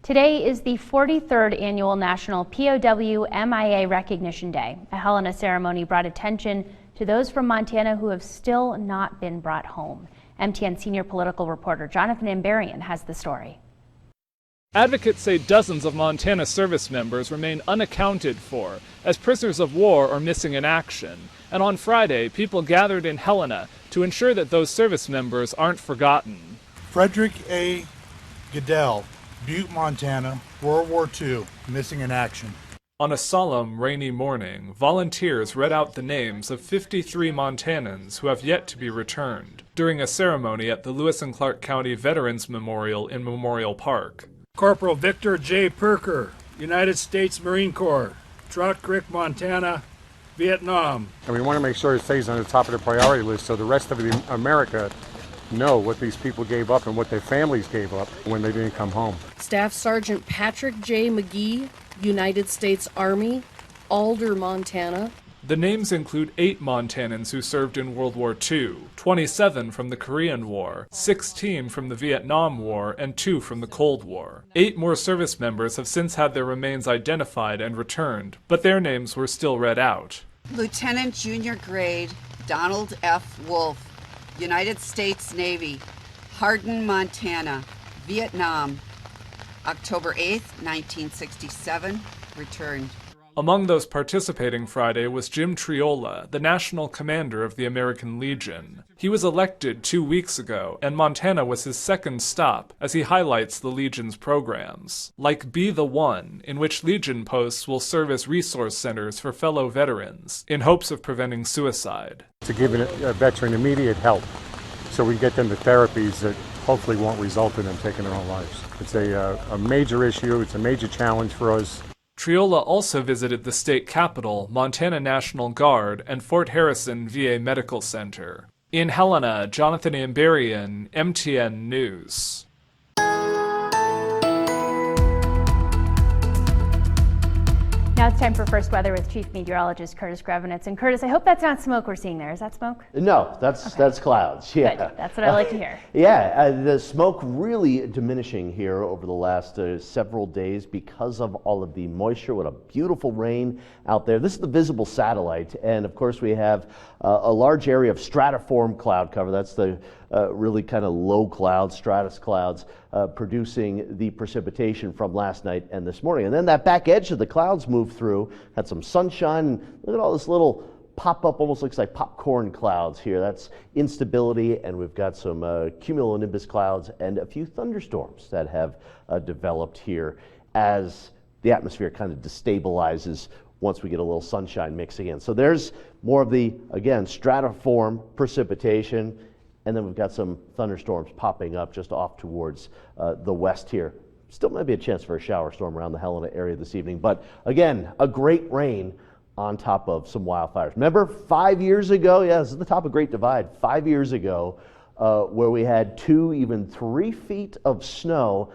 Today is the 43rd annual National POWMIA Recognition Day. A Helena ceremony brought attention to those from Montana who have still not been brought home. MTN senior political reporter Jonathan Ambarian has the story. Advocates say dozens of Montana service members remain unaccounted for as prisoners of war or missing in action. And on Friday, people gathered in Helena to ensure that those service members aren't forgotten. Frederick A. Goodell, Butte, Montana, World War II, missing in action. On a solemn, rainy morning, volunteers read out the names of 53 Montanans who have yet to be returned during a ceremony at the Lewis and Clark County Veterans Memorial in Memorial Park. Corporal Victor J. Perker, United States Marine Corps, Trout Creek, Montana, Vietnam. And we want to make sure it stays on the top of the priority list so the rest of America know what these people gave up and what their families gave up when they didn't come home. Staff Sergeant Patrick J. McGee, United States Army, Alder, Montana. The names include 8 Montanans who served in World War II, 27 from the Korean War, 16 from the Vietnam War, and 2 from the Cold War. 8 more service members have since had their remains identified and returned, but their names were still read out. Lieutenant Junior Grade Donald F. Wolf, United States Navy, Hardin, Montana, Vietnam, October 8, 1967, returned. Among those participating Friday was Jim Triola, the national commander of the American Legion. He was elected 2 weeks ago, and Montana was his second stop as he highlights the Legion's programs, like Be the One, in which Legion posts will serve as resource centers for fellow veterans in hopes of preventing suicide. To give a veteran immediate help so we get them to therapies that hopefully won't result in them taking their own lives. It's a major issue, it's a major challenge for us. Triola also visited the state capitol, Montana National Guard, and Fort Harrison VA Medical Center. In Helena, Jonathan Ambarian, MTN News. Now it's time for First Weather with Chief Meteorologist Curtis Grevenitz. And Curtis, I hope that's not smoke we're seeing there. Is that smoke? No, that's clouds. Yeah, good. That's what I like to hear. The smoke really diminishing here over the last several days because of all of the moisture. What a beautiful rain out there. This is the visible satellite, and of course we have a large area of stratiform cloud cover. That's the really kind of low clouds, stratus clouds, producing the precipitation from last night and this morning. And then that back edge of the clouds moved through, had some sunshine. Look at all this little pop-up, almost looks like popcorn clouds here. That's instability, and we've got some cumulonimbus clouds and a few thunderstorms that have developed here as the atmosphere kind of destabilizes once we get a little sunshine mixing in. So there's more of the, again, stratiform precipitation. And then we've got some thunderstorms popping up just off towards the west here. Still might be a chance for a shower storm around the Helena area this evening. But again, a great rain on top of some wildfires. Remember 5 years ago, this is the top of Great Divide, 5 years ago, where we had 2, even 3 feet of snow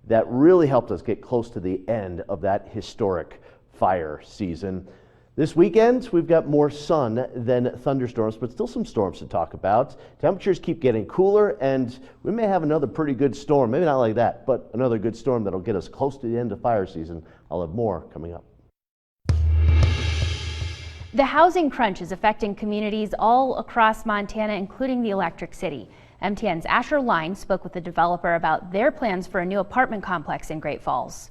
that really helped us get close to the end of that historic fire season. This weekend, we've got more sun than thunderstorms, but still some storms to talk about. Temperatures keep getting cooler, and we may have another pretty good storm. Maybe not like that, but another good storm that'll get us close to the end of fire season. I'll have more coming up. The housing crunch is affecting communities all across Montana, including the Electric City. MTN's Asher Line spoke with the developer about their plans for a new apartment complex in Great Falls.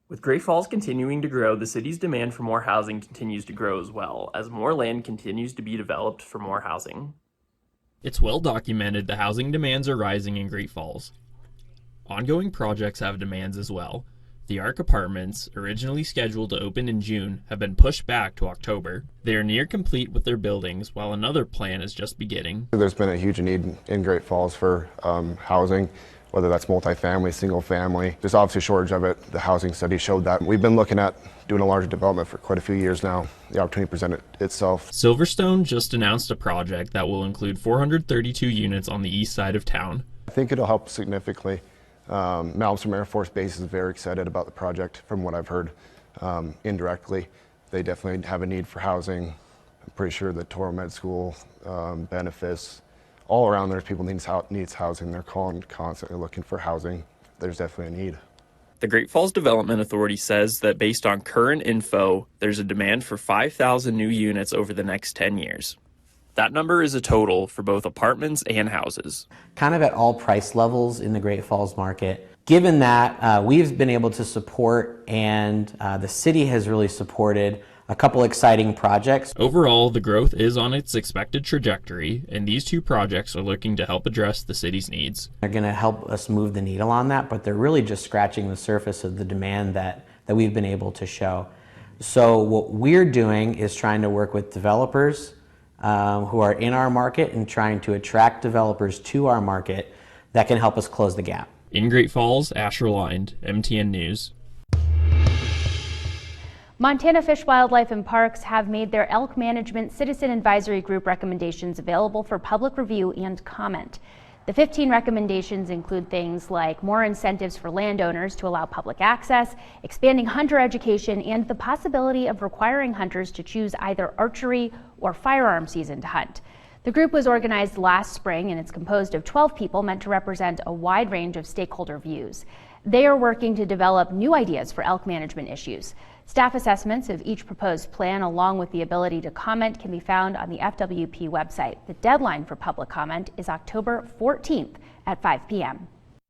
With Great Falls continuing to grow, the city's demand for more housing continues to grow as well, as more land continues to be developed for more housing. It's well documented the housing demands are rising in Great Falls. Ongoing projects have demands as well. The Arc Apartments, originally scheduled to open in June, have been pushed back to October. They are near complete with their buildings, while another plan is just beginning. There's been a huge need in Great Falls for housing, whether that's multifamily, single family. There's obviously a shortage of it. The housing study showed that. We've been looking at doing a larger development for quite a few years now. The opportunity presented itself. Silverstone just announced a project that will include 432 units on the east side of town. I think it'll help significantly. Malmstrom Air Force Base is very excited about the project from what I've heard indirectly. They definitely have a need for housing. I'm pretty sure the Toro Med School benefits. All around there's people needs housing. They're constantly looking for housing. There's definitely a need. The Great Falls Development Authority says that based on current info, there's a demand for 5,000 new units over the next 10 years. That number is a total for both apartments and houses. Kind of at all price levels in the Great Falls market. Given that, we've been able to support, and the city has really supported, a couple exciting projects. Overall, the growth is on its expected trajectory, and these two projects are looking to help address the city's needs. They're going to help us move the needle on that, but they're really just scratching the surface of the demand that we've been able to show. So what we're doing is trying to work with developers who are in our market and trying to attract developers to our market that can help us close the gap. In Great Falls, Asher Lind, MTN News. Montana Fish, Wildlife, and Parks have made their Elk Management Citizen Advisory Group recommendations available for public review and comment. The 15 recommendations include things like more incentives for landowners to allow public access, expanding hunter education, and the possibility of requiring hunters to choose either archery or firearm season to hunt. The group was organized last spring, and it's composed of 12 people meant to represent a wide range of stakeholder views. They are working to develop new ideas for elk management issues. Staff assessments of each proposed plan, along with the ability to comment, can be found on the FWP website. The deadline for public comment is October 14th at 5 p.m.